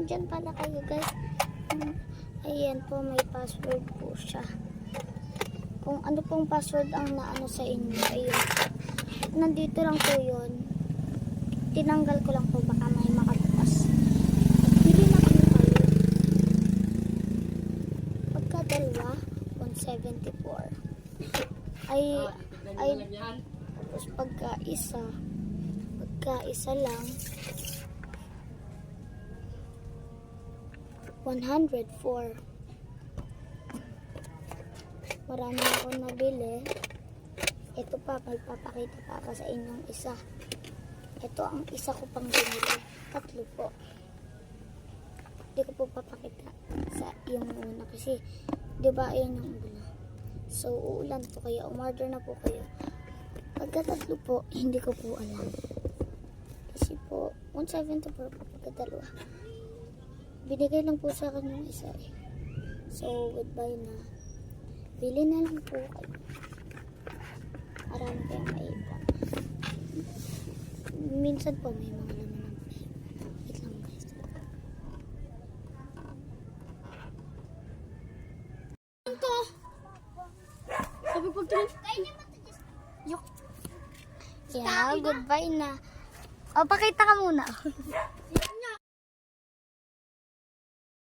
nandyan pala kayo guys. Ayan po, may password po siya. Kung ano pong password ang naano sa inyo, ayun. Nandito lang po yun. Tinanggal ko lang po, baka may makabukas. Bili na po kayo. Pagka dalawa, 174. Tapos pagka isa lang, 104. Marami ako nabili. Ito pa, may papakita pa ako sa inyong isa. Ito ang isa ko pang binili. 3 po. Hindi ko po papakita sa yung una kasi, di ba, ayan yung una. So, uulan po kayo. Umorder na po kayo. Pagka 3 po, hindi ko po alam. Kasi po, 174 po pagka 2. Binigay lang po sa akin yung isa eh. So, goodbye na. Bili na lang po kayo. Marami kayong maipon. Minsan po may mga laman ng pera. Wait lang guys. Ito! Sabi ko ito. Yok. Yeah, goodbye na. O, pakita ka muna.